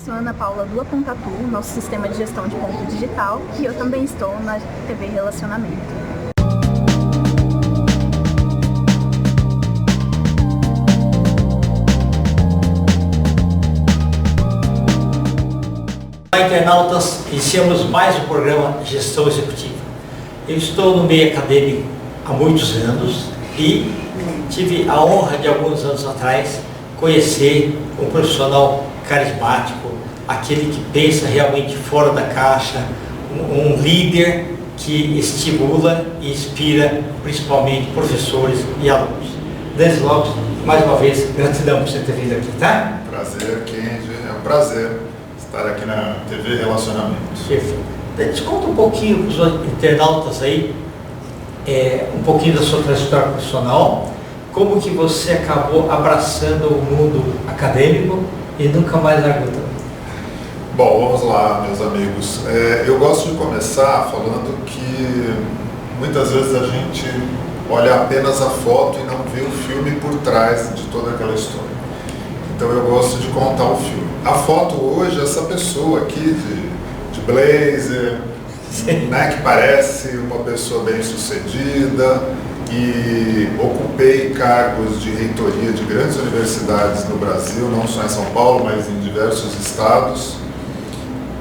sou Ana Paula do Apontatu, nosso sistema de gestão de ponto digital, e eu também estou na TV Relacionamento. Olá, internautas, iniciamos mais um programa Gestão Executiva. Eu estou no meio acadêmico há muitos anos e tive a honra de alguns anos atrás conhecer um profissional carismático, aquele que pensa realmente fora da caixa, um líder que estimula e inspira principalmente professores e alunos. Denis Lopes, mais uma vez, gratidão por você ter vindo aqui, tá? Prazer, Kendi, é um prazer estar aqui na TV Relacionamento. Perfeito. Conta um pouquinho para os internautas aí, um pouquinho da sua trajetória profissional, como que você acabou abraçando o mundo acadêmico e nunca mais largou também. Bom, vamos lá, meus amigos. Eu gosto de começar falando que muitas vezes a gente olha apenas a foto e não vê o filme por trás de toda aquela história. Então eu gosto de contar o filme. A foto hoje, essa pessoa aqui de blazer, né, que parece uma pessoa bem sucedida, e ocupei cargos de reitoria de grandes universidades no Brasil, não só em São Paulo, mas em diversos estados.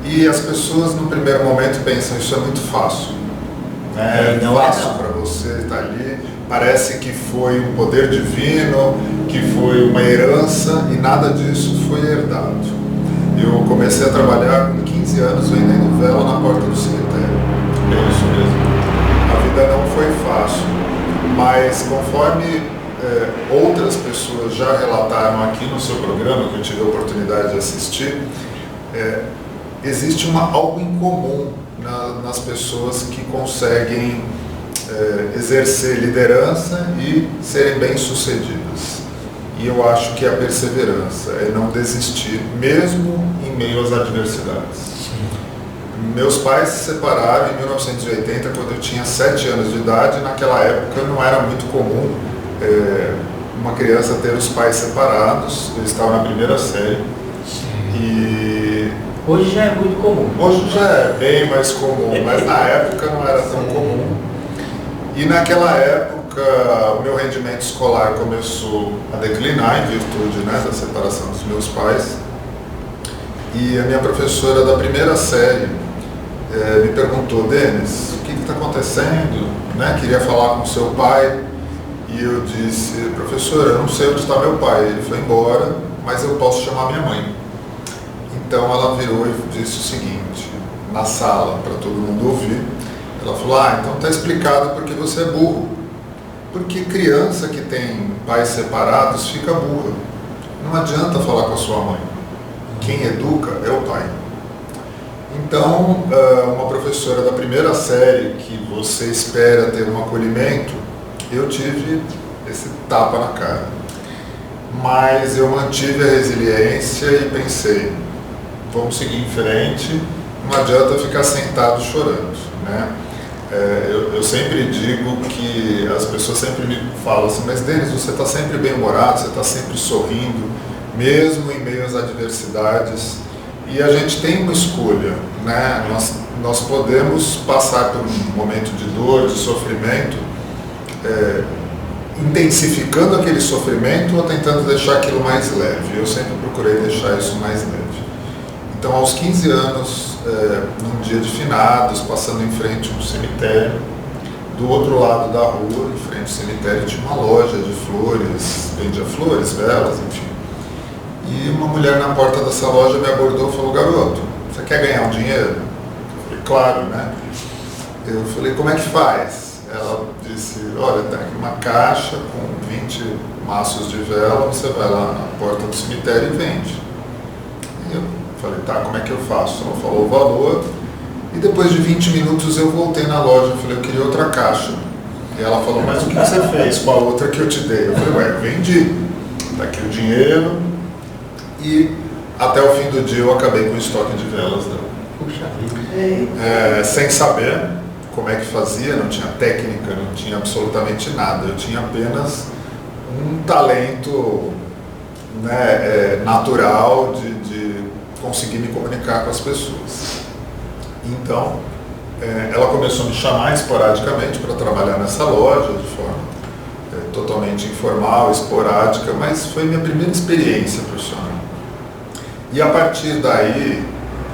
E as pessoas no primeiro momento pensam, isso é muito fácil. Né? É fácil para você estar ali, parece que foi um poder divino, que foi uma herança, e nada disso foi herdado. Eu comecei a trabalhar com 15 anos vendendo vela na porta do cemitério. É isso mesmo. A vida não foi fácil, mas conforme outras pessoas já relataram aqui no seu programa, que eu tive a oportunidade de assistir, existe algo em comum nas pessoas que conseguem exercer liderança e serem bem-sucedidas. E eu acho que a perseverança é não desistir, mesmo em meio às adversidades. Meus pais se separaram em 1980, quando eu tinha 7 anos de idade. Naquela época não era muito comum uma criança ter os pais separados. Eu estava na primeira série. E hoje já é muito comum. Hoje já é bem mais comum, mas na época não era tão comum. E naquela época o meu rendimento escolar começou a declinar em virtude, né, da separação dos meus pais. E a minha professora da primeira série me perguntou, Denis, o que está acontecendo? Né? Queria falar com o seu pai. E eu disse, professora, eu não sei onde está meu pai. Ele foi embora, mas eu posso chamar minha mãe. Então ela virou e disse o seguinte, na sala, para todo mundo ouvir. Ela falou, então está explicado porque você é burro. Porque criança que tem pais separados fica burra. Não adianta falar com a sua mãe. Quem educa é o pai. Então, uma professora da primeira série, que você espera ter um acolhimento, eu tive esse tapa na cara. Mas eu mantive a resiliência e pensei, vamos seguir em frente, não adianta ficar sentado chorando, né? Eu sempre digo que as pessoas sempre me falam assim, mas Denis, você está sempre bem-humorado, você está sempre sorrindo, mesmo em meio às adversidades. E a gente tem uma escolha, né? Nós podemos passar por um momento de dor, de sofrimento, intensificando aquele sofrimento ou tentando deixar aquilo mais leve. Eu sempre procurei deixar isso mais leve. Então, aos 15 anos, num dia de finados, passando em frente a um cemitério, do outro lado da rua, em frente ao cemitério, tinha uma loja de flores, vendia flores, velas, enfim. E uma mulher na porta dessa loja me abordou e falou, garoto, você quer ganhar um dinheiro? Eu falei, claro, né? Eu falei, como é que faz? Ela disse, olha, tem aqui uma caixa com 20 maços de vela, você vai lá na porta do cemitério e vende. E eu falei, tá, como é que eu faço? Ela falou o valor, e depois de 20 minutos eu voltei na loja e falei, eu queria outra caixa. E ela falou, mas o que você fez com a outra que eu te dei? Eu falei, eu vendi, tá aqui o dinheiro. E até o fim do dia eu acabei com o estoque de velas dela. Puxa vida. Sem saber como é que fazia, não tinha técnica, não tinha absolutamente nada. Eu tinha apenas um talento, né, natural de conseguir me comunicar com as pessoas. Então, ela começou a me chamar esporadicamente para trabalhar nessa loja, de forma totalmente informal, esporádica, mas foi minha primeira experiência profissional. E a partir daí,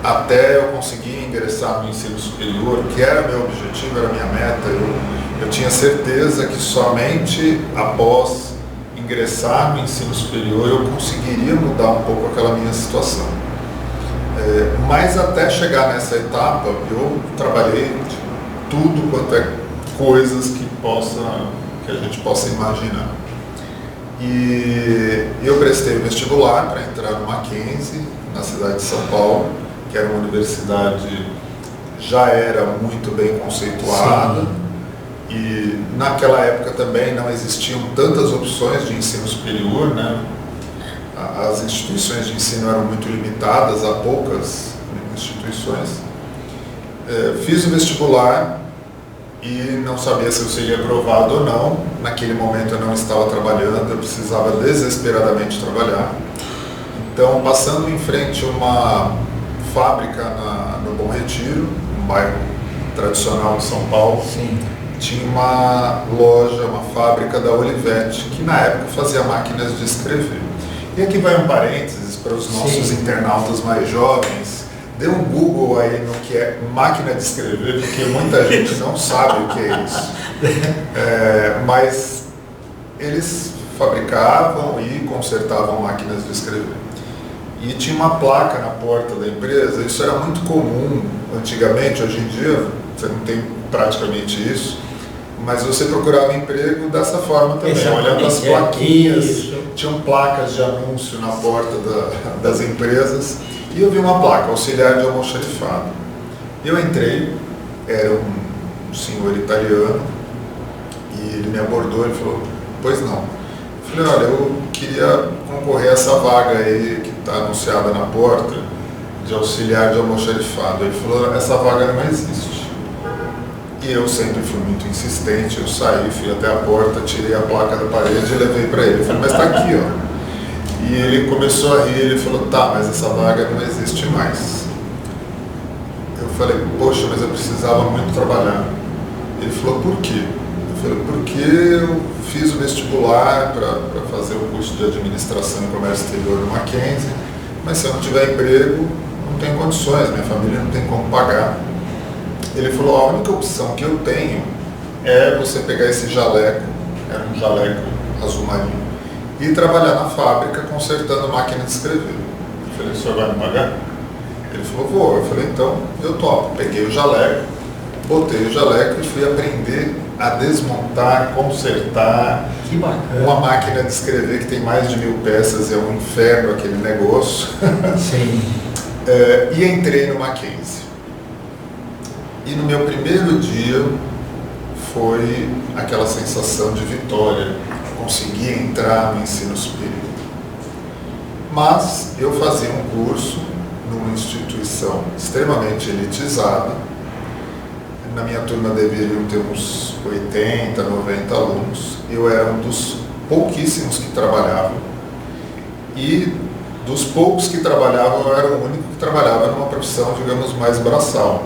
até eu conseguir ingressar no ensino superior, que era meu objetivo, era minha meta, eu tinha certeza que somente após ingressar no ensino superior eu conseguiria mudar um pouco aquela minha situação. Mas até chegar nessa etapa, eu trabalhei de tudo quanto é coisas que a gente possa imaginar. E eu prestei o vestibular para entrar no Mackenzie, na cidade de São Paulo, que era uma universidade já era muito bem conceituada. Sim. E naquela época também não existiam tantas opções de ensino superior, né? As instituições de ensino eram muito limitadas, a poucas instituições. Fiz o vestibular e não sabia se eu seria aprovado ou não. Naquele momento eu não estava trabalhando, eu precisava desesperadamente trabalhar. Então, passando em frente a uma fábrica no Bom Retiro, um bairro tradicional de São Paulo, sim, tinha uma loja, uma fábrica da Olivetti, que na época fazia máquinas de escrever. E aqui vai um parênteses para os nossos sim, internautas mais jovens. Dê um Google aí no que é máquina de escrever, porque muita gente não sabe o que é isso. Mas eles fabricavam e consertavam máquinas de escrever. E tinha uma placa na porta da empresa, isso era muito comum antigamente, hoje em dia você não tem praticamente isso, mas você procurava emprego dessa forma também, olhando as plaquinhas, tinham placas de anúncio na porta das empresas, e eu vi uma placa, auxiliar de almoxarifado. Eu entrei, era um senhor italiano, e ele me abordou e falou, pois não. Eu falei, olha, eu queria concorrer a essa vaga aí que está anunciada na porta, de auxiliar de almoxarifado. Ele falou, essa vaga não existe. E eu sempre fui muito insistente, eu saí, fui até a porta, tirei a placa da parede e levei para ele. Eu falei, mas está aqui, ó. E ele começou a rir, ele falou, tá, mas essa vaga não existe mais. Eu falei, poxa, mas eu precisava muito trabalhar. Ele falou, por quê? Eu falei, porque eu fiz o vestibular para fazer o curso de Administração e Comércio Exterior no Mackenzie, mas se eu não tiver emprego, não tenho condições, minha família não tem como pagar. Ele falou, a única opção que eu tenho é você pegar esse jaleco, era um jaleco azul marinho, e trabalhar na fábrica consertando máquina de escrever. Eu falei, o senhor vai me pagar? Ele falou, vou. Eu falei, então eu topo. Peguei o jaleco, botei o jaleco e fui aprender a desmontar, consertar uma máquina de escrever que tem mais de 1000 peças, é um inferno aquele negócio. Sim. E entrei no Mackenzie. E no meu primeiro dia foi aquela sensação de vitória, consegui entrar no ensino superior. Mas eu fazia um curso numa instituição extremamente elitizada. Na minha turma deveriam ter uns 80, 90 alunos. Eu era um dos pouquíssimos que trabalhavam. E dos poucos que trabalhavam, eu era o único que trabalhava numa profissão, digamos, mais braçal.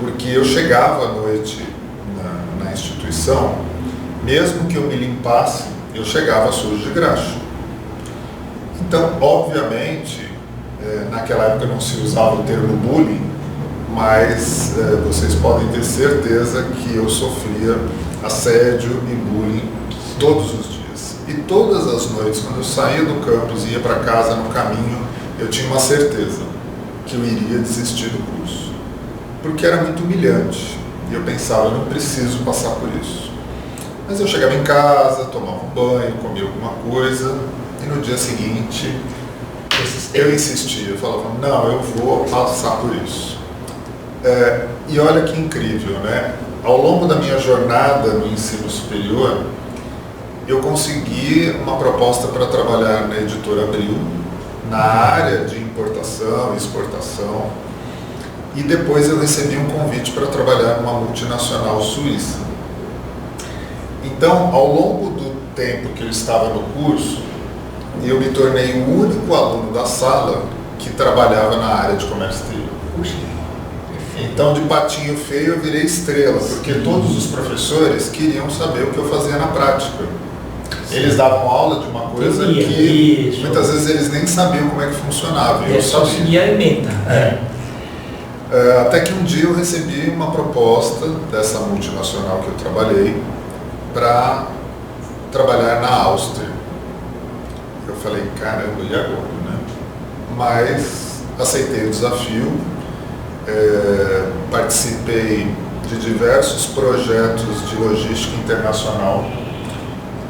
Porque eu chegava à noite na instituição, mesmo que eu me limpasse, eu chegava sujo de graxa. Então, obviamente, naquela época não se usava o termo bullying, mas vocês podem ter certeza que eu sofria assédio e bullying todos os dias. E todas as noites, quando eu saía do campus e ia para casa no caminho, eu tinha uma certeza que eu iria desistir do curso. Porque era muito humilhante. E eu pensava, eu não preciso passar por isso. Mas eu chegava em casa, tomava um banho, comia alguma coisa, e no dia seguinte eu insistia, eu falava, não, eu vou passar por isso. E olha que incrível, né? Ao longo da minha jornada no ensino superior, eu consegui uma proposta para trabalhar na Editora Abril, na área de importação e exportação, e depois eu recebi um convite para trabalhar numa multinacional suíça. Então, ao longo do tempo que eu estava no curso, eu me tornei o único aluno da sala que trabalhava na área de comércio exterior. Puxa. Então, de patinho feio, eu virei estrela, porque todos os professores queriam saber o que eu fazia na prática. Eles davam aula de uma coisa que muitas vezes eles nem sabiam como é que funcionava. É só seguir a emenda. Até que um dia eu recebi uma proposta dessa multinacional que eu trabalhei para trabalhar na Áustria. Eu falei, caramba, e agora, né? Mas aceitei o desafio, participei de diversos projetos de logística internacional.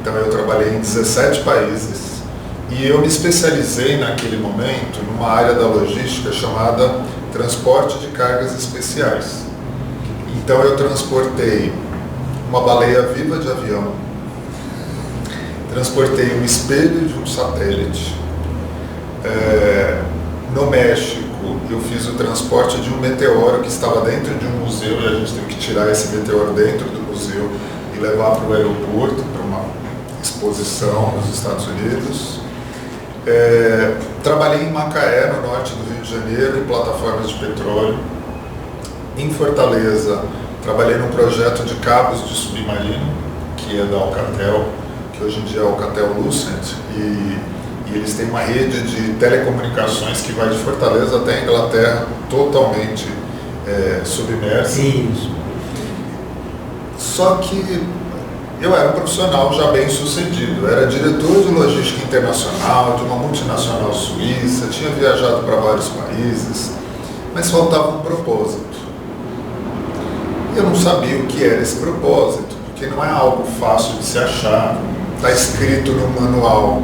Então eu trabalhei em 17 países e eu me especializei naquele momento numa área da logística chamada transporte de cargas especiais. Então eu transportei uma baleia viva de avião, transportei um espelho de um satélite. No México eu fiz o transporte de um meteoro que estava dentro de um museu e a gente teve que tirar esse meteoro dentro do museu e levar para o aeroporto, para uma exposição nos Estados Unidos. Trabalhei em Macaé, no norte do Rio de Janeiro, em plataformas de petróleo. Em Fortaleza, trabalhei num projeto de cabos de submarino, que é da Alcatel, que hoje em dia é a Alcatel Lucent, e eles têm uma rede de telecomunicações que vai de Fortaleza até a Inglaterra, totalmente submersa. Isso. Só que eu era um profissional já bem sucedido, era diretor de logística internacional de uma multinacional suíça, tinha viajado para vários países, mas faltava um propósito. Eu não sabia o que era esse propósito, porque não é algo fácil de se achar, está escrito no manual.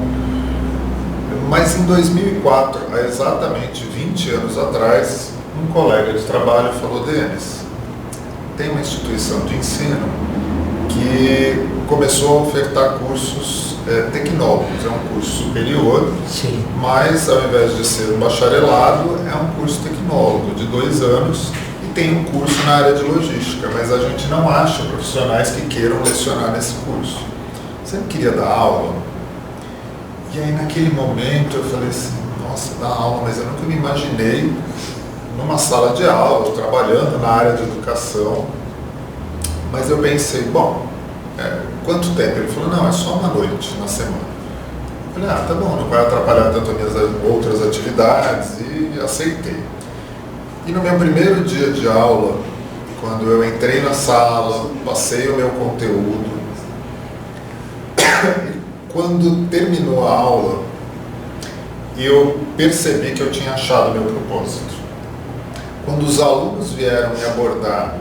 Mas em 2004, há exatamente 20 anos atrás, um colega de trabalho falou, Denis, tem uma instituição de ensino que começou a ofertar cursos tecnólogos, é um curso superior, Sim. mas ao invés de ser um bacharelado, é um curso tecnólogo de 2 anos e tem um curso na área de logística, mas a gente não acha profissionais que queiram lecionar nesse curso. Você não queria dar aula? E aí naquele momento eu falei assim, nossa, dar aula, mas eu nunca me imaginei numa sala de aula, trabalhando na área de educação. Mas eu pensei, bom, quanto tempo? Ele falou, não, é só uma noite na semana. Eu falei, tá bom, não vai atrapalhar tanto as minhas outras atividades, e aceitei. E no meu primeiro dia de aula, quando eu entrei na sala, passei o meu conteúdo, quando terminou a aula, eu percebi que eu tinha achado meu propósito. Quando os alunos vieram me abordar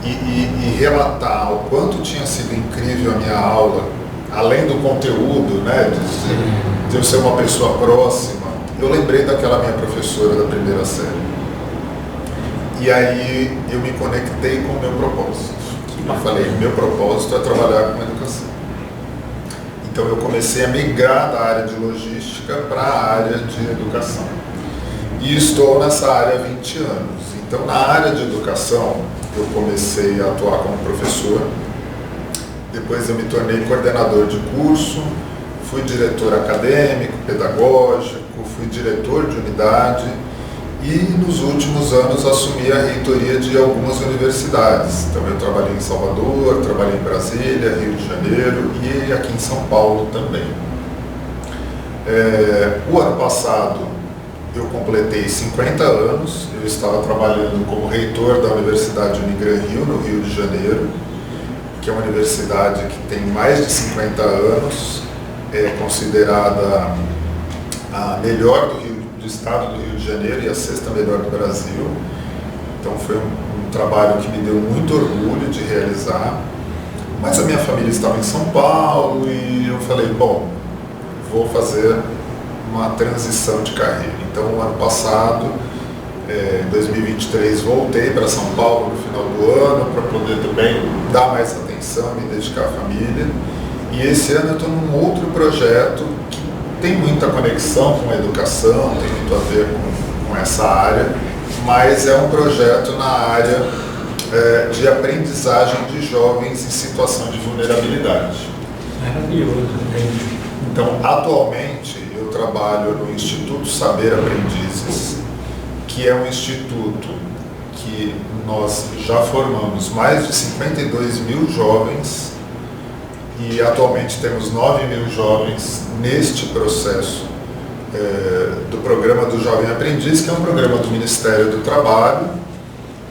e relatar o quanto tinha sido incrível a minha aula, além do conteúdo, né, de eu ser uma pessoa próxima, eu lembrei daquela minha professora da primeira série. E aí eu me conectei com o meu propósito. Eu falei, meu propósito é trabalhar com educação. Então eu comecei a migrar da área de logística para a área de educação. E estou nessa área há 20 anos. Então na área de educação eu comecei a atuar como professor, depois eu me tornei coordenador de curso, fui diretor acadêmico, pedagógico, fui diretor de unidade e nos últimos anos assumi a reitoria de algumas universidades. Então eu trabalhei em Salvador, trabalhei em Brasília, Rio de Janeiro e aqui em São Paulo também. O ano passado eu completei 50 anos, eu estava trabalhando como reitor da Universidade Unigran Rio, no Rio de Janeiro, que é uma universidade que tem mais de 50 anos, é considerada a melhor do estado do Rio de Janeiro e a 6ª melhor do Brasil. Então foi um trabalho que me deu muito orgulho de realizar, mas a minha família estava em São Paulo e eu falei, bom, vou fazer uma transição de carreira. Então, no ano passado, em 2023, voltei para São Paulo no final do ano para poder também dar mais atenção, me dedicar à família. E esse ano eu estou num outro projeto que tem muita conexão com a educação, tem muito a ver com essa área, mas é um projeto na área de aprendizagem de jovens em situação de vulnerabilidade. Maravilhoso. Então, atualmente, eu trabalho no Instituto Saber Aprendizes, que é um instituto que nós já formamos mais de 52 mil jovens e atualmente temos 9 mil jovens neste processo do programa do Jovem Aprendiz, que é um programa do Ministério do Trabalho,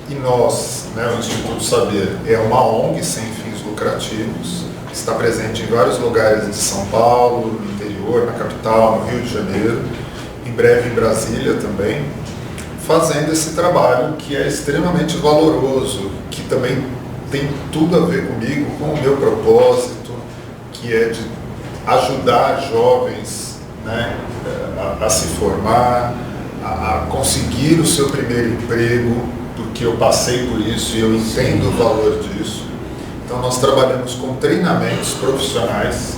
e nós, o Instituto Saber, é uma ONG sem fins lucrativos, está presente em vários lugares de São Paulo, no interior, na capital, no Rio de Janeiro, em breve em Brasília também, fazendo esse trabalho que é extremamente valoroso, que também tem tudo a ver comigo, com o meu propósito, que é de ajudar jovens a se formar, a conseguir o seu primeiro emprego, porque eu passei por isso e eu entendo o valor disso. Então nós trabalhamos com treinamentos profissionais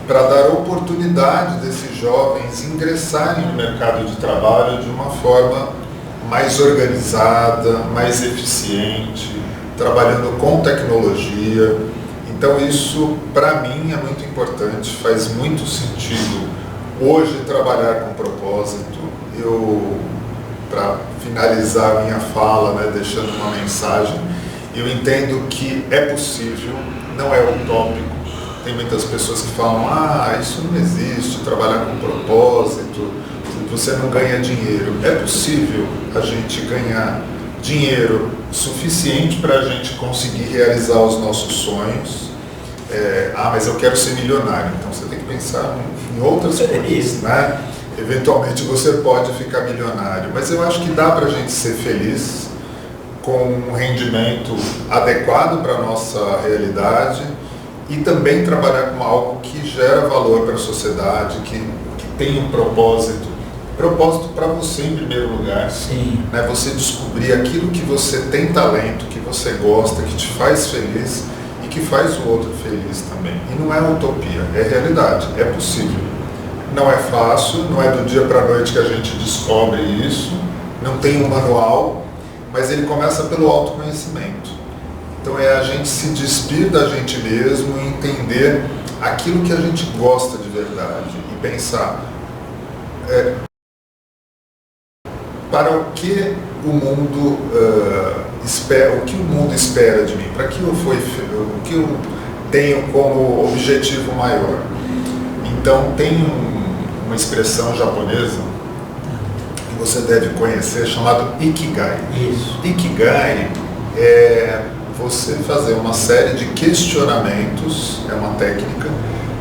para dar oportunidade desses jovens ingressarem no mercado de trabalho de uma forma mais organizada, mais eficiente, trabalhando com tecnologia. Então isso, para mim, é muito importante, faz muito sentido hoje trabalhar com propósito. Para finalizar a minha fala, deixando uma mensagem, eu entendo que é possível, não é utópico. Tem muitas pessoas que falam, isso não existe, trabalhar com propósito, você não ganha dinheiro. É possível a gente ganhar dinheiro suficiente para a gente conseguir realizar os nossos sonhos. Mas eu quero ser milionário. Então você tem que pensar em outras coisas, Eventualmente você pode ficar milionário, mas eu acho que dá para a gente ser feliz com um rendimento adequado para a nossa realidade e também trabalhar com algo que gera valor para a sociedade, que tem um propósito para você em primeiro lugar. Sim. Você descobrir aquilo que você tem talento, que você gosta, que te faz feliz e que faz o outro feliz também. E não é utopia, é realidade, é possível. Não é fácil, não é do dia para a noite que a gente descobre isso, não tem um manual, mas ele começa pelo autoconhecimento. Então é a gente se despir da gente mesmo e entender aquilo que a gente gosta de verdade e pensar para o que o mundo espera, o que o mundo espera de mim, para que o que eu tenho como objetivo maior. Então tem uma expressão japonesa que você deve conhecer, chamado Ikigai. Isso. Ikigai é você fazer uma série de questionamentos, é uma técnica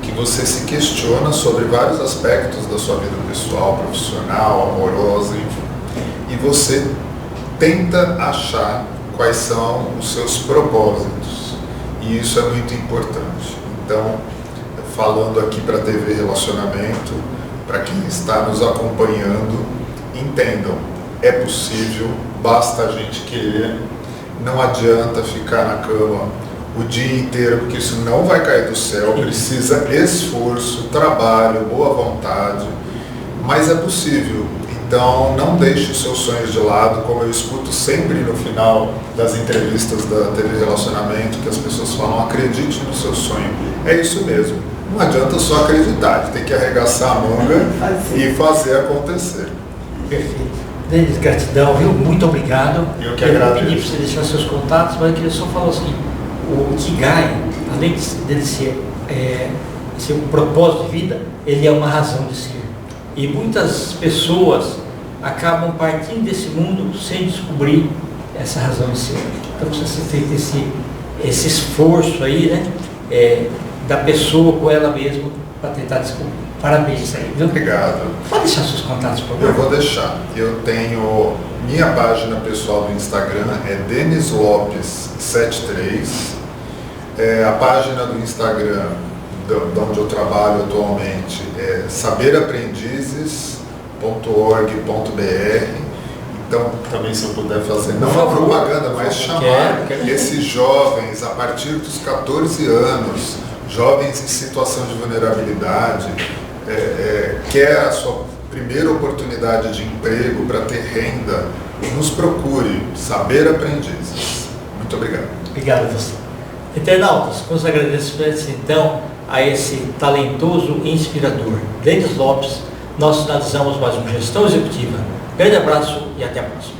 que você se questiona sobre vários aspectos da sua vida pessoal, profissional, amorosa, enfim. E você tenta achar quais são os seus propósitos. E isso é muito importante. Então, falando aqui para a TV Relacionamento, para quem está nos acompanhando, entendam, é possível, basta a gente querer, não adianta ficar na cama o dia inteiro, porque isso não vai cair do céu, precisa esforço, trabalho, boa vontade, mas é possível. Então não deixe os seus sonhos de lado, como eu escuto sempre no final das entrevistas da TV Relacionamento, que as pessoas falam, acredite no seu sonho. É isso mesmo. Não adianta só acreditar, tem que arregaçar a manga e fazer acontecer. Perfeito. Denis, gratidão, viu? Muito obrigado. Eu que agradeço. Eu pedi para você deixar seus contatos, mas eu queria só falar assim, o Ikigai, além dele ser um propósito de vida, ele é uma razão de ser. E muitas pessoas acabam partindo desse mundo sem descobrir essa razão de ser. Então precisa ser feito esse esforço aí, da pessoa com ela mesma para tentar descobrir. Parabéns aí, viu? Obrigado. Pode deixar seus contatos, por favor. Eu vou deixar. Eu tenho minha página pessoal do Instagram, é Denis Lopes 73. A página do Instagram de onde eu trabalho atualmente é saberaprendizes.org.br. Então, também se eu puder fazer, não uma propaganda, mas chamar esses jovens a partir dos 14 anos, jovens em situação de vulnerabilidade, quer a sua primeira oportunidade de emprego para ter renda, nos procure, Saber Aprendizes. Muito obrigado. Obrigado a você. Internautas, com os agradecimentos então a esse talentoso e inspirador, Denis Lopes, nós finalizamos mais uma gestão executiva. Grande abraço e até a próxima.